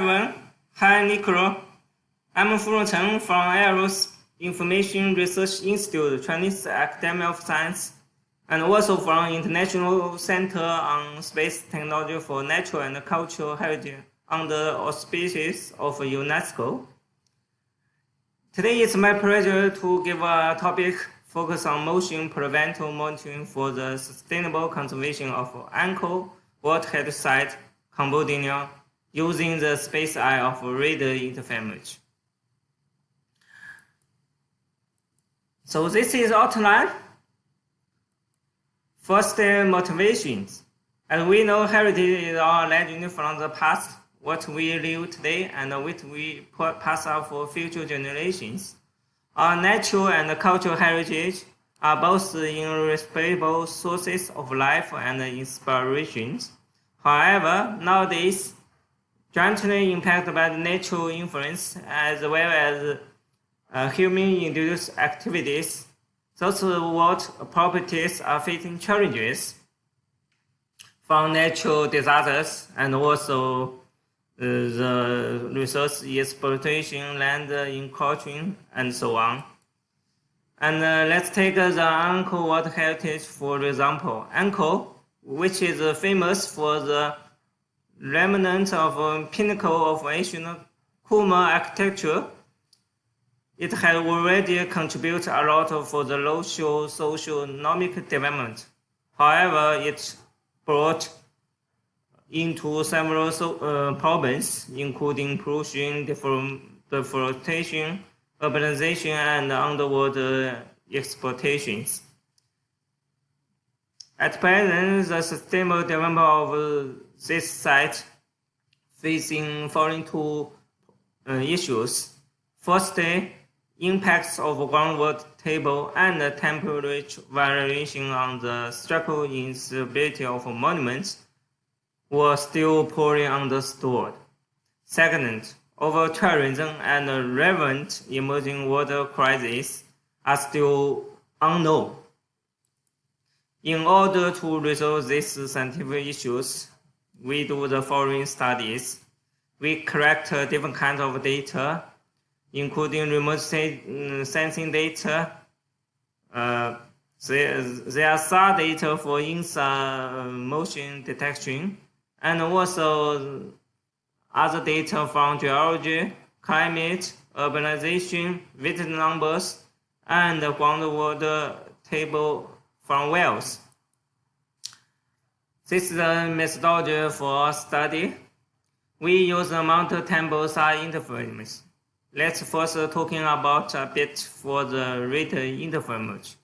everyone. Hi, Nicola. I'm Chen from Aeros Information Research Institute, Chinese Academy of Science, and also from International Center on Space Technology for Natural and Cultural Heritage under auspices of UNESCO. Today it's my pleasure to give a topic focused on motion preventive monitoring for the sustainable conservation of Angkor World Heritage Site, Cambodia, using the space eye of radar interferometry. So this is outline. First, motivations. As we know, heritage is our legend from the past, what we live today, and what we pass on for future generations. Our natural and cultural heritage are both irreplaceable sources of life and inspirations. However, nowadays, jointly impacted by the natural influence as well as human-induced activities, those world properties are facing challenges from natural disasters and also the resource exploitation, land encroaching, and so on. And let's take the Angkor World Heritage for example. Angkor, which is famous for the remnant of a pinnacle of ancient Khmer architecture, it has already contributed a lot for the local socioeconomic development. However, it brought into several problems, including pollution, deforestation, urbanization, and underwater exploitations. At present, the sustainable development of this site facing following two issues. Firstly, impacts of groundwater table and temperature variation on the structural instability of monuments were still poorly understood. Second, over-tourism and relevant emerging water crises are still unknown. In order to resolve these scientific issues, we do the following studies. We collect different kinds of data, including remote sensing data. There are SAR data for InSAR motion detection, and also other data from geology, climate, urbanization, visitor numbers, and groundwater table from wells. This is the methodology for our study. We use the Mount Temple SAR interferometry. Let's first talking about a bit for the radar interferometry.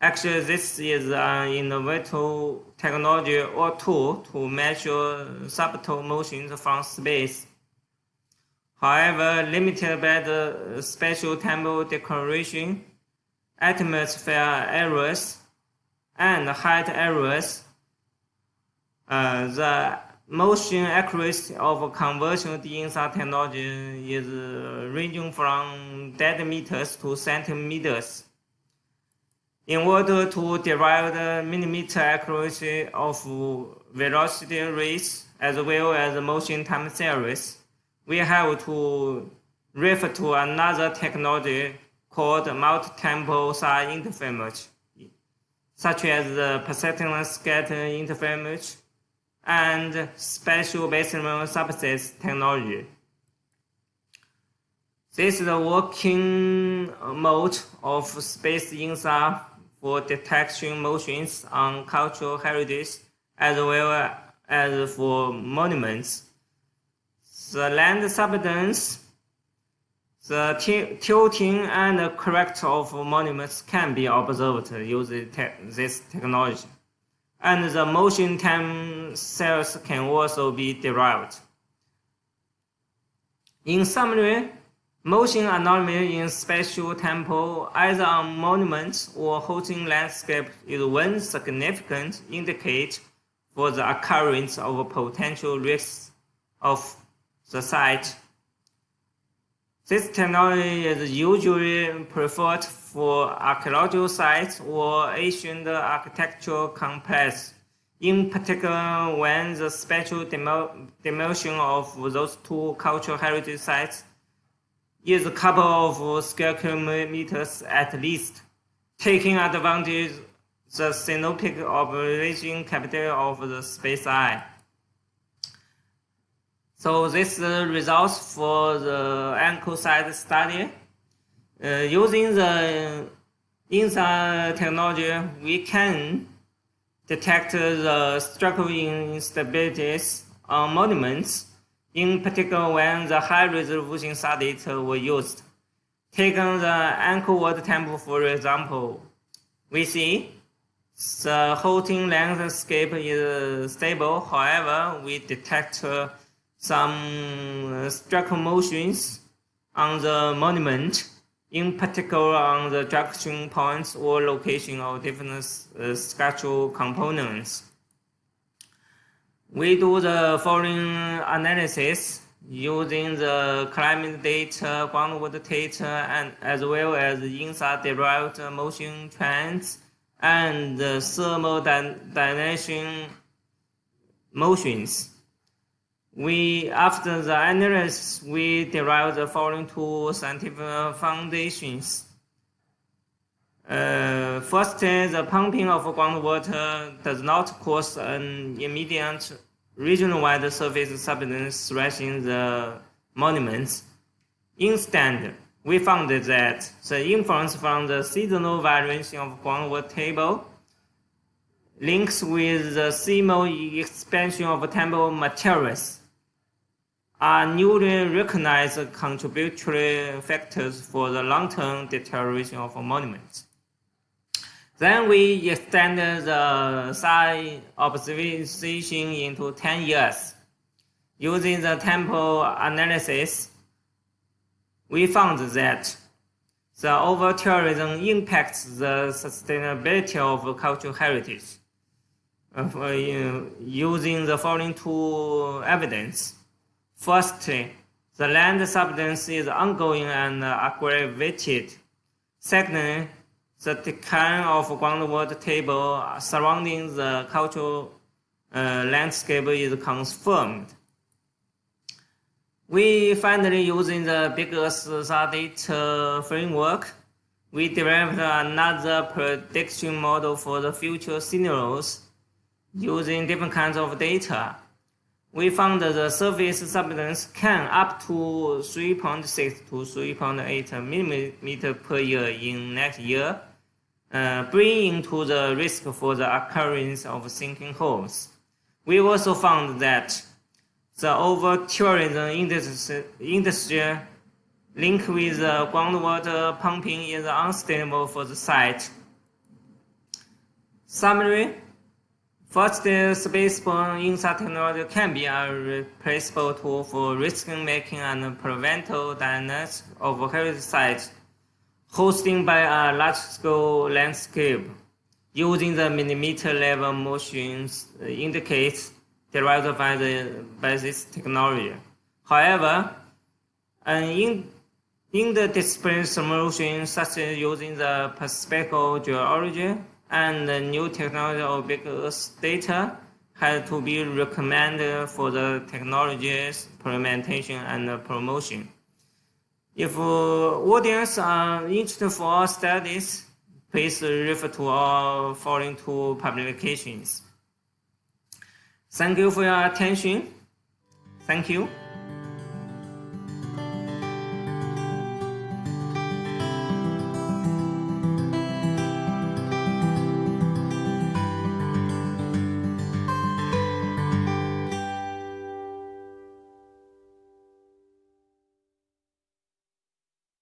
Actually, this is an innovative technology or tool to measure subtle motions from space. However, limited by the spatial temporal declaration, atmosphere errors, and height errors, the motion accuracy of conversion InSAR technology is ranging from dead meters to centimeters. In order to derive the millimeter accuracy of velocity rates as well as motion time series, we have to refer to another technology called multi-temporal SAR interferometry, such as the persistent scatter interferometry and spatial baseline subsets technology. This is the working mode of space InSAR for detection motions on cultural heritage as well as for monuments. The land subsidence, the tilting and correct of monuments can be observed using this technology, and the motion time cells can also be derived. In summary, motion anomaly in spatial temporal, either on monuments or holding landscape, is one significant indicator for the occurrence of potential risks of the site. This technology is usually preferred for archaeological sites or ancient architectural complexes in particular when the spatial dimension of those two cultural heritage sites is a couple of square kilometers at least, taking advantage the synoptic observation capacity of the space eye. So this results for the Angkor site study. Using the InSAR technology, we can detect the structural instabilities on monuments, in particular when the high-resolution SAR data were used. Taking the Angkor Wat Temple, for example, we see the halting landscape is stable. However, we detect some structural motions on the monument, in particular on the junction points or location of different structural components. We do the following analysis using the climate data, groundwater data, and as well as InSAR-derived motion trends and thermal dilation motions. After the analysis, we derive the following two scientific foundations. First, the pumping of groundwater does not cause an immediate region-wide surface subsidence threatening the monuments. Instead, we found that the influence from the seasonal variation of groundwater table links with the seasonal expansion of temple materials are newly recognized contributory factors for the long-term deterioration of monuments. Then we extended the SAR observation into 10 years. Using the temple analysis, we found that the over-tourism impacts the sustainability of cultural heritage. Using the following two evidence. Firstly, the land subsidence is ongoing and aggravated. Secondly, the decline of groundwater table surrounding the cultural landscape is confirmed. We finally, using the Big Earth SAR data framework, we developed another prediction model for the future scenarios using different kinds of data. We found that the surface subsidence can up to 3.6 to 3.8 millimeter per year in next year, bringing to the risk for the occurrence of sinking holes. We also found that the over-tourism industry linked with groundwater pumping is unsustainable for the site. Summary. First, space-borne InSAR technology can be a replaceable tool for risk-making and preventive diagnosis of heritage sites hosted by a large-scale landscape using the millimeter-level motions indicates derived by this technology. However, in the discipline solution, such as using the perspective geology and the new technology of Big Earth data, had to be recommended for the technology's implementation and promotion. If audience are interested for our studies, please refer to our following two publications. Thank you for your attention. Thank you.